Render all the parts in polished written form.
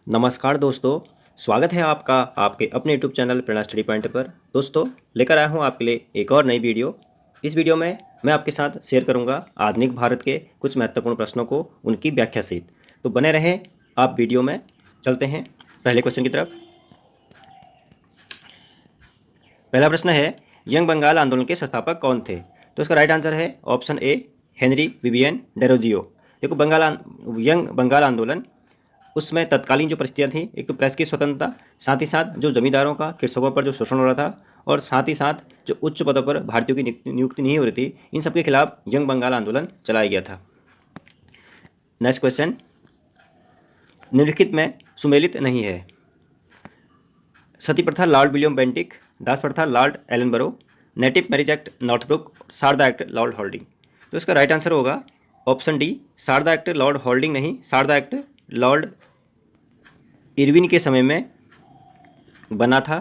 नमस्कार दोस्तों। स्वागत है आपका आपके अपने यूट्यूब चैनल प्रेरणा स्टडी पॉइंट पर। दोस्तों, लेकर आया हूँ आपके लिए एक और नई वीडियो। इस वीडियो में मैं आपके साथ शेयर करूँगा आधुनिक भारत के कुछ महत्वपूर्ण प्रश्नों को उनकी व्याख्या सहित। तो बने रहें आप वीडियो में। चलते हैं पहले क्वेश्चन की तरफ। पहला प्रश्न है, यंग बंगाल आंदोलन के संस्थापक कौन थे? तो इसका राइट आंसर है option A, Henry Vivian Derozio. देखो, यंग बंगाल आंदोलन, उसमें तत्कालीन जो परिस्थितियाँ थी, एक तो प्रेस की स्वतंत्रता, साथ ही साथ जो जमींदारों का कृषकों पर जो शोषण हो रहा था, और साथ ही साथ जो उच्च पदों पर भारतीयों की नियुक्ति नहीं हो रही थी, इन सबके खिलाफ यंग बंगाल आंदोलन चलाया गया था। नेक्स्ट क्वेश्चन, निम्नलिखित में सुमेलित नहीं है। सती प्रथा लॉर्ड विलियम बेंटिक, दास प्रथा Lord Ellenborough, native marriage act Northbrook, Sharda act Lord Holding. तो इसका राइट आंसर होगा option D, Sharda act Lord Holding नहीं, शारदा एक्ट लॉर्ड इरविन के समय में बना था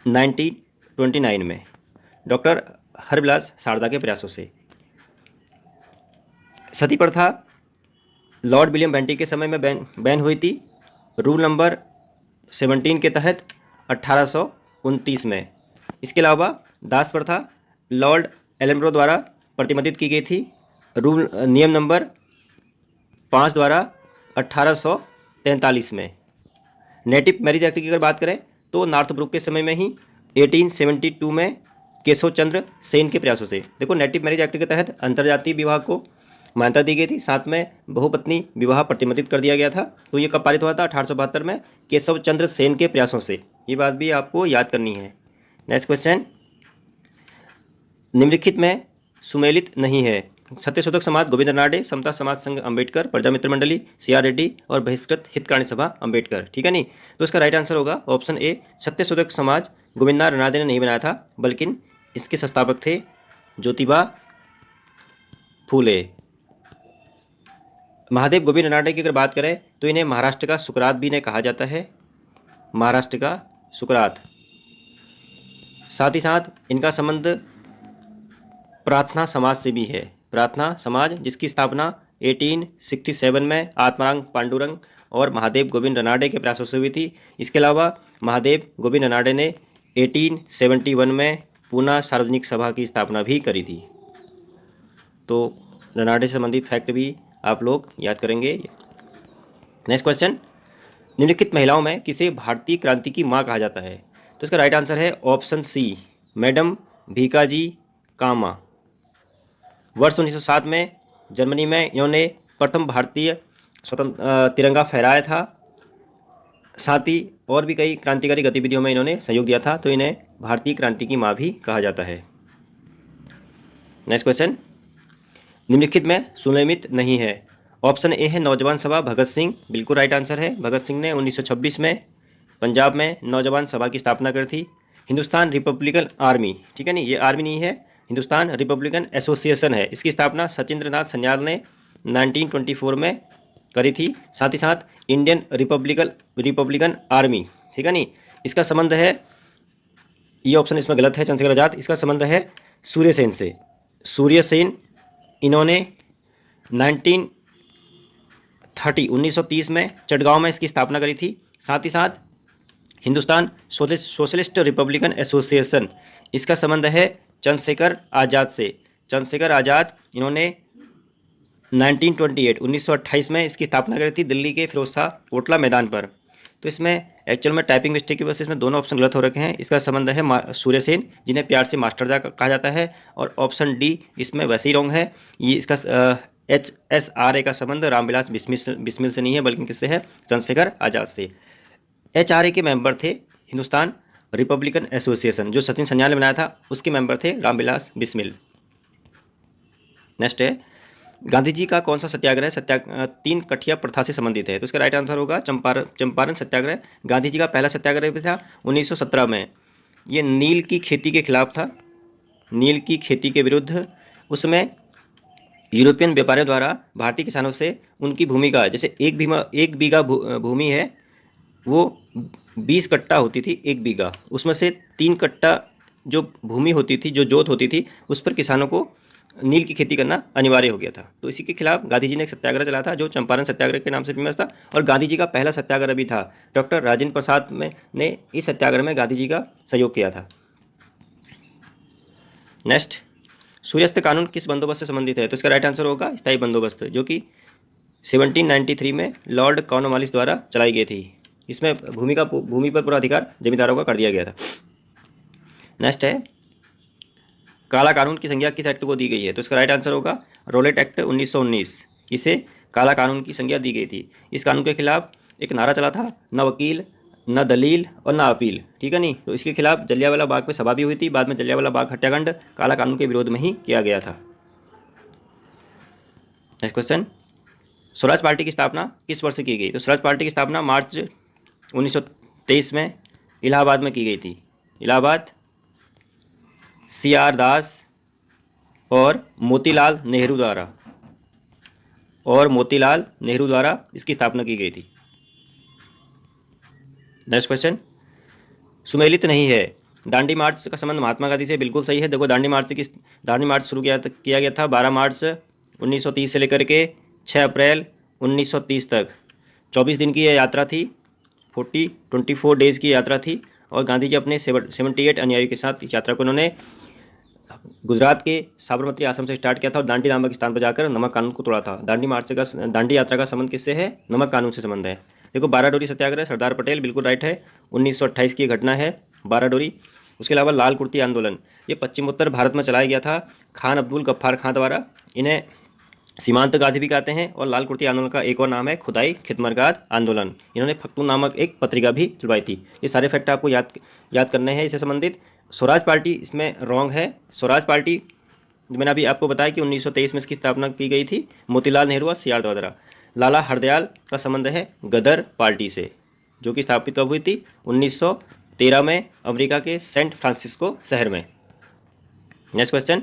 1929 में, डॉक्टर हरविलास शारदा के प्रयासों से। सती प्रथा लॉर्ड विलियम बेंटिक के समय में बैन हुई थी, रूल नंबर 17 के तहत 1829 में। इसके अलावा दास प्रथा लॉर्ड एलनबरो द्वारा प्रतिबंधित की गई थी, नियम नंबर 5 द्वारा 1843 में। नेटिव मैरिज एक्ट की अगर बात करें तो नॉर्थब्रुक के समय में ही 1872 में केशव चंद्र सेन के प्रयासों से। देखो, नेटिव मैरिज एक्ट के तहत अंतर्जातीय विवाह को मान्यता दी गई थी, साथ में बहुपत्नी विवाह प्रतिबंधित कर दिया गया था। तो ये कब पारित हुआ था? 1872 में केशव चंद्र सेन के प्रयासों से। ये बात भी आपको याद करनी है। नेक्स्ट क्वेश्चन, निम्नलिखित में सुमेलित नहीं है। सत्यशोधक समाज गोविंद रानडे, समता समाज संघ अंबेडकर, प्रजा मित्र मंडली CR रेड्डी और बहिष्कृत हितकारिणी सभा अंबेडकर। ठीक है नहीं? तो इसका राइट आंसर होगा ऑप्शन ए, सत्यशोधक समाज गोविंद रानडे ने नहीं बनाया था, बल्कि इसके संस्थापक थे ज्योतिबा फूले। महादेव गोविंद रानडे की अगर बात करें तो इन्हें महाराष्ट्र का सुकरात भी इन्हें कहा जाता है, महाराष्ट्र का सुकरात। साथ ही साथ इनका संबंध प्रार्थना समाज से भी है। प्रार्थना समाज, जिसकी स्थापना 1867 में आत्माराम पांडुरंग और महादेव गोविंद रानडे के प्रयासों से हुई थी। इसके अलावा महादेव गोविंद रानडे ने 1871 में पूना सार्वजनिक सभा की स्थापना भी करी थी। तो रानडे से संबंधित फैक्ट भी आप लोग याद करेंगे। नेक्स्ट क्वेश्चन, निम्नलिखित महिलाओं में किसे भारतीय क्रांति की मां कहा जाता है? तो इसका राइट आंसर है ऑप्शन सी, मैडम भीकाजी कामा। वर्ष 1907 में जर्मनी में इन्होंने प्रथम भारतीय स्वतंत्र तिरंगा फहराया था। साथ ही और भी कई क्रांतिकारी गतिविधियों में इन्होंने सहयोग दिया था, तो इन्हें भारतीय क्रांति की मां भी कहा जाता है। नेक्स्ट क्वेश्चन, निम्नलिखित में सुनियमित नहीं है। ऑप्शन ए है नौजवान सभा भगत सिंह, बिल्कुल राइट आंसर है। भगत सिंह ने 1926 में पंजाब में नौजवान सभा की स्थापना करी थी। हिंदुस्तान रिपब्लिकन आर्मी, ठीक है नहीं, ये आर्मी नहीं है, हिंदुस्तान रिपब्लिकन एसोसिएशन है। इसकी स्थापना सचिंद्रनाथ सन्याल ने 1924 में करी थी। साथ ही साथ इंडियन रिपब्लिकन आर्मी, ठीक है नहीं, इसका संबंध है, ये ऑप्शन इसमें गलत है, चंद्रशेखर आजाद, इसका संबंध है सूर्य सेन से। सूर्य सेन, इन्होंने 1930 में चटगांव में इसकी स्थापना करी थी। साथ ही साथ हिंदुस्तान सोशलिस्ट रिपब्लिकन एसोसिएशन, इसका संबंध है चंद्रशेखर आज़ाद से। चंद्रशेखर आज़ाद, इन्होंने 1928 में इसकी स्थापना करी थी दिल्ली के फिरोज शाह कोटला मैदान पर। तो इसमें एक्चुअल में टाइपिंग मिस्टेक की वजह से इसमें दोनों ऑप्शन गलत हो रखे हैं। इसका संबंध है सूर्य सेन, जिन्हें प्यार से मास्टर जा कहा जाता है, और ऑप्शन डी इसमें वैसे ही रॉन्ग है। ये इसका HSRA का संबंध रामविलास बिस्मिल से नहीं है, बल्कि किससे है? चंद्रशेखर आज़ाद से। HRA के मेंबर थे हिंदुस्तान रिपब्लिकन एसोसिएशन, जो सचिन सन्याल ने बनाया था, उसके मेंबर थे रामविलास बिस्मिल। नेक्स्ट है, गांधी जी का कौन सा सत्याग्रह 3 कठिया प्रथा से संबंधित है? तो इसका राइट आंसर होगा चंपारण सत्याग्रह। गांधी जी का पहला सत्याग्रह भी था 1917 में। ये नील की खेती के खिलाफ था, नील की खेती के विरुद्ध। उसमें यूरोपियन व्यापारियों द्वारा भारतीय किसानों से उनकी भूमि का, जैसे एक बीघा भूमि है, वो 20 कट्टा होती थी एक बीघा, उसमें से 3 कट्टा जो भूमि होती थी, जो जोत होती थी, उस पर किसानों को नील की खेती करना अनिवार्य हो गया था। तो इसी के खिलाफ गांधी जी ने एक सत्याग्रह चला था जो चंपारण सत्याग्रह के नाम से फेमस था, और गांधी जी का पहला सत्याग्रह भी था। डॉक्टर राजेंद्र प्रसाद ने इस सत्याग्रह में गांधी जी का सहयोग किया था। नेक्स्ट, सूर्यास्त कानून किस बंदोबस्त से संबंधित है? तो इसका राइट आंसर होगा स्थायी बंदोबस्त, जो कि 1793 में लॉर्ड कॉर्नवालिस द्वारा चलाई गई थी। इसमें भूमि पर पूरा अधिकार जमींदारों का कर दिया गया था। नेक्स्ट है, काला कानून की संज्ञा किस एक्ट को दी गई है? तो इसका राइट आंसर होगा रोलेट एक्ट 1919। इसे काला कानून की संज्ञा दी गई थी। इस कानून के खिलाफ एक नारा चला था, न वकील, न दलील और न अपील, ठीक है नहीं। तो इसके खिलाफ जलियांवाला बाग में सभा भी हुई थी। बाद में जलियांवाला बाग हत्याकांड काला कानून के विरोध में ही किया गया था। नेक्स्ट क्वेश्चन, स्वराज पार्टी की स्थापना किस वर्ष की गई? तो स्वराज पार्टी की स्थापना मार्च 1923 में इलाहाबाद में की गई थी। इलाहाबाद CR दास और मोतीलाल नेहरू द्वारा इसकी स्थापना की गई थी। नेक्स्ट क्वेश्चन, सुमेलित नहीं है, दांडी मार्च का संबंध महात्मा गांधी से? बिल्कुल सही है। देखो, दांडी मार्च शुरू किया गया था 12 मार्च 1930 से लेकर के 6 अप्रैल 1930 तक। 24 दिन की यह यात्रा थी, 24 डेज की यात्रा थी, और गांधी जी अपने 78 अनुयायियों के साथ इस यात्रा को उन्होंने गुजरात के साबरमती आश्रम से स्टार्ट किया था और दांडी नामक स्थान पर जाकर नमक कानून को तोड़ा था। दांडी यात्रा का संबंध किससे है? नमक कानून से संबंध है। देखो, 12 डोरी सत्याग्रह, सरदार पटेल, बिल्कुल राइट है, 1928 की घटना है 12 डोरी। उसके अलावा लाल कुर्ती आंदोलन, ये पश्चिमोत्तर भारत में चलाया गया था खान अब्दुल गफ्फार खां द्वारा। इन्हें सीमांत गांधी भी कहते हैं, और लाल कुर्ती आंदोलन का एक और नाम है खुदाई खिदमतगार आंदोलन। इन्होंने फख्तू नामक एक पत्रिका भी चलवाई थी। ये सारे फैक्ट आपको याद करने हैं इससे संबंधित। स्वराज पार्टी इसमें रॉन्ग है। स्वराज पार्टी मैंने अभी आपको बताया कि 1923 में इसकी स्थापना की गई थी मोतीलाल नेहरू और CR द्वारा। लाला हरदयाल का संबंध है गदर पार्टी से, जो कि स्थापित कब हुई थी? 1913 में अमेरिका के सेंट फ्रांसिस्को शहर में। नेक्स्ट क्वेश्चन,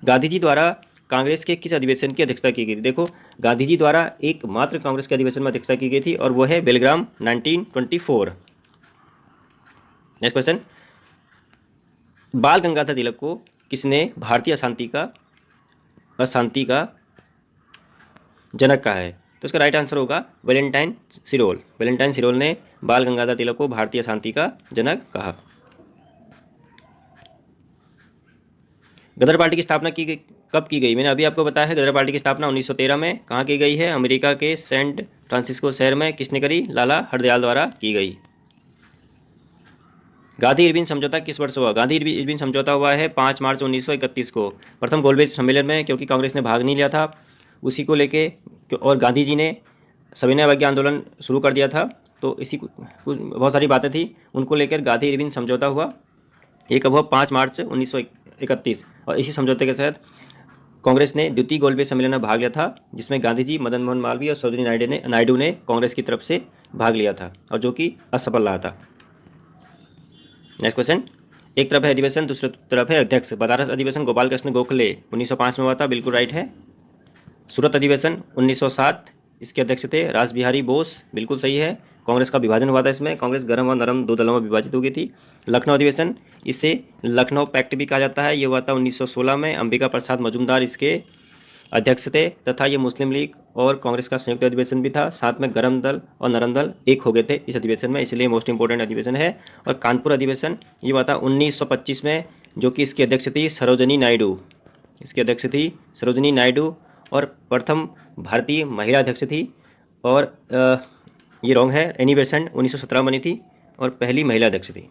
गांधी जी द्वारा कांग्रेस के किस अधिवेशन की अध्यक्षता की गई थी? देखो, गांधी जी द्वारा एकमात्र कांग्रेस के अधिवेशन में अध्यक्षता की गई थी, और वो है बेलग्राम 1924। नेक्स्ट क्वेश्चन, बाल गंगाधर तिलक को किसने भारतीय अशांति का जनक कहा है? तो इसका राइट आंसर होगा वैलेंटाइन सिरोल। वैलेंटाइन सिरोल ने बाल गंगाधर तिलक को भारतीय शांति का जनक कहा। गदर पार्टी की स्थापना कब की गई? मैंने अभी आपको बताया है, गदर पार्टी की स्थापना 1913 में कहाँ की गई है? अमेरिका के सेंट फ्रांसिस्को शहर में। किसने करी? लाला हरदयाल द्वारा की गई। गांधी इरविन समझौता किस वर्ष हुआ? गांधी इरविन समझौता हुआ है 5 मार्च 1931 को, प्रथम गोलमेज सम्मेलन में, क्योंकि कांग्रेस ने भाग नहीं लिया था उसी को लेके, और गांधी जी ने सविनय अवज्ञा आंदोलन शुरू कर दिया था। तो इसी कुछ बहुत सारी बातें थी, उनको लेकर गांधी इरविन समझौता हुआ। ये कब हुआ? 5 मार्च 1931। और इसी समझौते के तहत कांग्रेस ने द्वितीय गोलमेज सम्मेलन में भाग लिया था, जिसमें गांधी जी, मदन मोहन मालवीय और सरोजिनी नायडू ने कांग्रेस की तरफ से भाग लिया था, और जो कि असफल रहा था। नेक्स्ट क्वेश्चन, एक तरफ है अधिवेशन, दूसरी तरफ है अध्यक्ष। बनारस अधिवेशन गोपाल कृष्ण गोखले 1905 में हुआ था, बिल्कुल राइट है। सूरत अधिवेशन 1907, इसके अध्यक्ष थे रास बिहारी बोस, बिल्कुल सही है। कांग्रेस का विभाजन हुआ था, इसमें कांग्रेस गर्म और नरम 2 दलों में विभाजित हो गई थी। लखनऊ अधिवेशन, इसे लखनऊ पैक्ट भी कहा जाता है, ये हुआ था 1916 में। अंबिका प्रसाद मजूमदार इसके अध्यक्ष थे, तथा ये मुस्लिम लीग और कांग्रेस का संयुक्त अधिवेशन भी था। साथ में गरम दल और नरम दल एक हो गए थे इस अधिवेशन में, इसलिए मोस्ट इंपोर्टेंट अधिवेशन है। और कानपुर अधिवेशन ये हुआ था 1925 में, जो कि इसकी अध्यक्ष थी सरोजनी नायडू। इसकी अध्यक्ष थी सरोजनी नायडू, और प्रथम भारतीय महिला अध्यक्ष थी। और ये रॉन्ग है, एनी बेसेंट 1917 बनी थी और पहली महिला अध्यक्ष थी।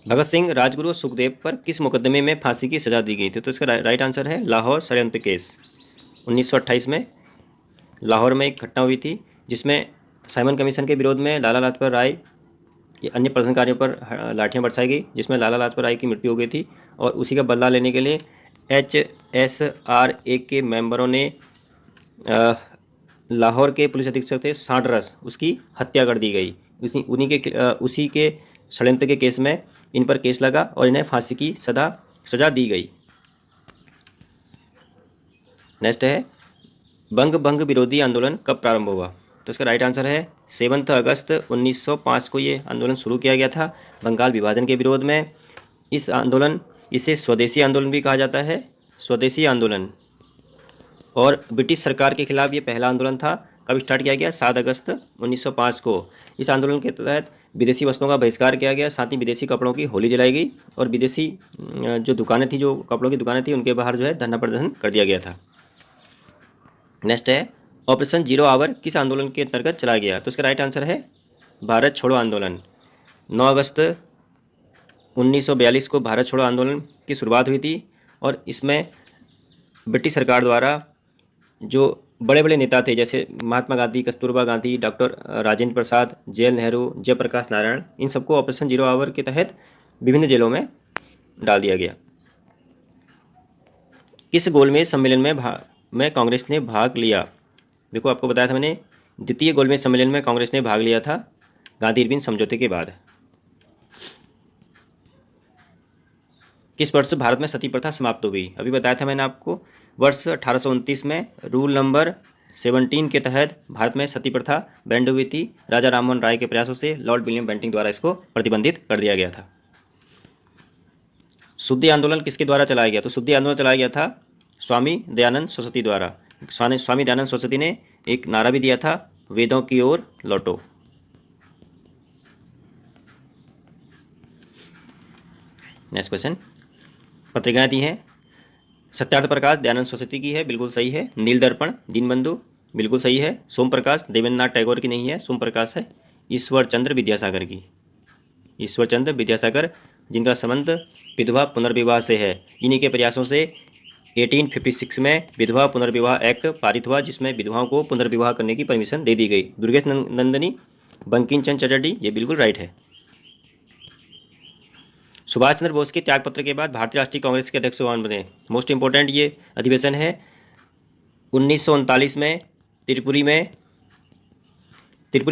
भगत सिंह, राजगुरु और सुखदेव पर किस मुकदमे में फांसी की सजा दी गई थी? तो इसका राइट आंसर है लाहौर षड्यंत्र केस। 1928 में लाहौर में एक घटना हुई थी, जिसमें साइमन कमीशन के विरोध में लाला लाजपत राय ये अन्य प्रदर्शनकारियों पर लाठियां बरसाई गई, जिसमें लाला लाजपत राय की मृत्यु हो गई थी। और उसी का बदला लेने के लिए HSRA के मेंबरों ने लाहौर के पुलिस अधीक्षक थे सांडरस, उसकी हत्या कर दी गई। उसी के षड्यंत्र के केस में इन पर केस लगा और इन्हें फांसी की सजा दी गई। नेक्स्ट है, बंग विरोधी आंदोलन कब प्रारंभ हुआ? तो इसका राइट आंसर है 7 अगस्त 1905 को ये आंदोलन शुरू किया गया था, बंगाल विभाजन के विरोध में। इसे स्वदेशी आंदोलन भी कहा जाता है, स्वदेशी आंदोलन। और ब्रिटिश सरकार के खिलाफ ये पहला आंदोलन था। कब स्टार्ट किया गया? 7 अगस्त 1905 को। इस आंदोलन के तहत विदेशी वस्तुओं का बहिष्कार किया गया, साथ ही विदेशी कपड़ों की होली जलाई गई और विदेशी जो दुकानें थी, जो कपड़ों की दुकानें थी, उनके बाहर जो है धरना प्रदर्शन कर दिया गया था। नेक्स्ट है ऑपरेशन जीरो आवर किस आंदोलन के अंतर्गत चलाया गया? तो इसका राइट आंसर है भारत छोड़ो आंदोलन। 9 अगस्त 1942 को भारत छोड़ो आंदोलन की शुरुआत हुई थी और इसमें ब्रिटिश सरकार द्वारा जो बड़े बड़े नेता थे, जैसे महात्मा गांधी, कस्तूरबा गांधी, डॉक्टर राजेंद्र प्रसाद, जवाहरलाल नेहरू, जयप्रकाश नारायण, इन सबको ऑपरेशन जीरो आवर के तहत विभिन्न जेलों में डाल दिया गया। किस गोलमेज सम्मेलन में कांग्रेस ने भाग लिया? देखो, आपको बताया था मैंने, द्वितीय गोलमेज सम्मेलन में कांग्रेस ने भाग लिया था गांधी इरविन समझौते के बाद। किस वर्ष भारत में सती प्रथा समाप्त हो गई? अभी बताया था मैंने आपको, वर्ष 1829 में रूल नंबर 17 के तहत भारत में सती प्रथा बैंड हुई थी। राजा राममोहन राय के प्रयासों से लॉर्ड विलियम बेंटिंक द्वारा इसको प्रतिबंधित कर दिया गया था। शुद्धि आंदोलन किसके द्वारा चलाया गया? तो शुद्धि आंदोलन चलाया गया था स्वामी दयानंद सरस्वती द्वारा। स्वामी दयानंद सरस्वती ने एक नारा भी दिया था, वेदों की ओर लौटो। नेक्स्ट क्वेश्चन, पत्रिकाएं दी हैं। सत्यार्थ प्रकाश दयानंद सरस्वती की है, बिल्कुल सही है। नील दर्पण दीनबंधु, बिल्कुल सही है। सोम प्रकाश देवेंद्रनाथ टैगोर की नहीं है, सोम प्रकाश है ईश्वर चंद्र विद्यासागर की। ईश्वर चंद्र विद्यासागर, जिनका संबंध विधवा पुनर्विवाह से है। इन्हीं के प्रयासों से 1856 में विधवा पुनर्विवाह एक्ट पारित हुआ, जिसमें विधवाओं को पुनर्विवाह करने की परमिशन दे दी गई। दुर्गेश नंदिनी, बंकिम चंद्र चटर्जी, ये बिल्कुल राइट है। सुभाष चंद्र बोस के त्यागपत्र के बाद भारतीय राष्ट्रीय कांग्रेस के अध्यक्ष कौन बने? मोस्ट इंपोर्टेंट ये अधिवेशन है। 1939 में त्रिपुरी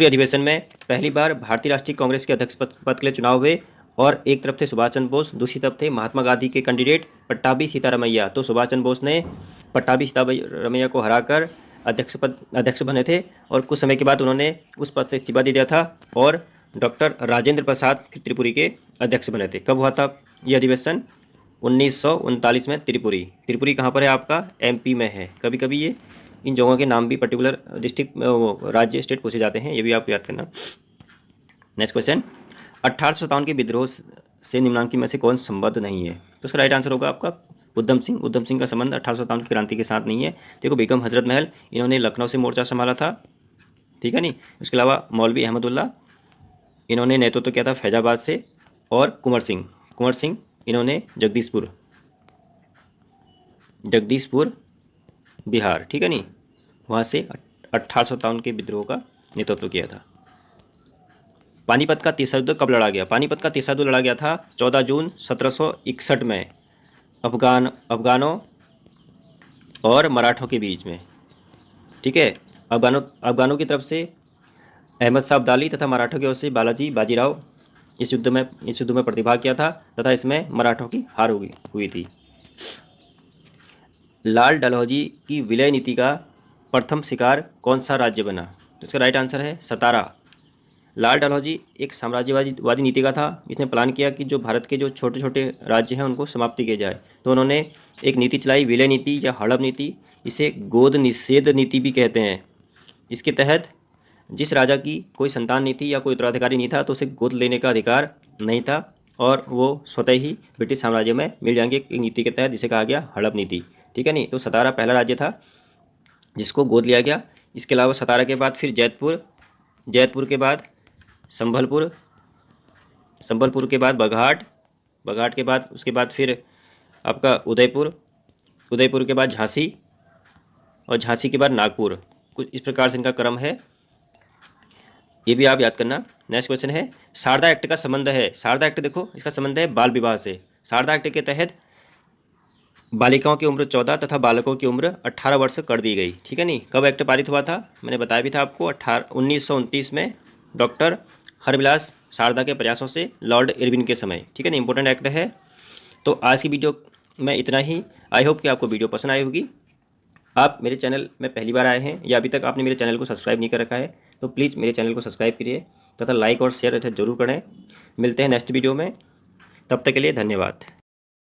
अधिवेशन में पहली बार भारतीय राष्ट्रीय कांग्रेस के अध्यक्ष पद के लिए चुनाव हुए और एक तरफ थे सुभाष चंद्र बोस, दूसरी तरफ थे महात्मा गांधी के कैंडिडेट पट्टाभी सीतारामैया। तो सुभाष चंद्र बोस ने पट्टाभी सीतारामैया को हराकर अध्यक्ष बने थे और कुछ समय के बाद उन्होंने उस पद से इस्तीफा दे दिया था और डॉक्टर राजेंद्र प्रसाद त्रिपुरी के अध्यक्ष बने थे। कब हुआ था यह अधिवेशन? 1939 में। त्रिपुरी कहाँ पर है? आपका एमपी में है। कभी कभी ये इन जगहों के नाम भी पर्टिकुलर डिस्ट्रिक्ट, राज्य, स्टेट पूछे जाते हैं, ये भी आप याद करना। नेक्स्ट क्वेश्चन, 1857 के विद्रोह से निम्नलिखित में से कौन संबद्ध नहीं है? तो उसका राइट आंसर होगा आपका उधम सिंह का संबंध 1857 की क्रांति के साथ नहीं है। देखो, बेगम हजरत महल, इन्होंने लखनऊ से मोर्चा संभाला था, ठीक है नहीं। उसके अलावा मौलवी अहमदुल्ला, इन्होंने नेतृत्व किया था फैजाबाद से। और कुंवर सिंह इन्होंने जगदीशपुर बिहार, ठीक है नहीं, वहाँ से 1857 के विद्रोह का नेतृत्व किया था। पानीपत का तीसरा युद्ध कब लड़ा गया? पानीपत का तीसरा युद्ध लड़ा गया था 14 जून 1761 में अफगानों और मराठों के बीच में, ठीक है। अफगानों की तरफ से अहमद शाह अब्दाली तथा मराठों की ओर से बालाजी बाजीराव इस युद्ध में प्रतिभाग किया था तथा इसमें मराठों की हार हुई थी। लाल डलहौजी की विलय नीति का प्रथम शिकार कौन सा राज्य बना? तो इसका राइट आंसर है सतारा। लाल डलहौजी एक साम्राज्यवादी नीति का था। इसने प्लान किया कि जो भारत के जो छोटे छोटे राज्य हैं उनको समाप्ति किया जाए, तो उन्होंने एक नीति चलाई, विलय नीति या हड़प नीति। इसे गोद निषेध नीति भी कहते हैं। इसके तहत जिस राजा की कोई संतान नहीं थी या कोई उत्तराधिकारी नहीं था, तो उसे गोद लेने का अधिकार नहीं था और वो स्वतः ही ब्रिटिश साम्राज्य में मिल जाएंगे एक नीति के तहत, जिसे कहा गया हड़प नीति, ठीक है नहीं। तो सतारा पहला राज्य था जिसको गोद लिया गया। इसके अलावा सतारा के बाद फिर जैतपुर के बाद संभलपुर के बाद बघाट के बाद उसके बाद फिर आपका उदयपुर के बाद झांसी और झांसी के बाद नागपुर। कुछ इस प्रकार से इनका क्रम है, ये भी आप याद करना। नेक्स्ट क्वेश्चन है, शारदा एक्ट का संबंध है। शारदा एक्ट देखो, इसका संबंध है बाल विवाह से। शारदा एक्ट के तहत बालिकाओं की उम्र 14 तथा बालकों की उम्र 18 वर्ष कर दी गई, ठीक है नहीं। कब एक्ट पारित हुआ था? मैंने बताया भी था आपको, 1929 में डॉक्टर हरविलास शारदा के प्रयासों से लॉर्ड इरविन के समय, ठीक है ना। इंपॉर्टेंट एक्ट है। तो आज की वीडियो में इतना ही। आई होप कि आपको वीडियो पसंद आई होगी। आप मेरे चैनल में पहली बार आए हैं या अभी तक आपने मेरे चैनल को सब्सक्राइब नहीं कर रखा है, तो प्लीज़ मेरे चैनल को सब्सक्राइब करिए तथा लाइक और शेयर जरूर करें। मिलते हैं नेक्स्ट वीडियो में, तब तक के लिए धन्यवाद।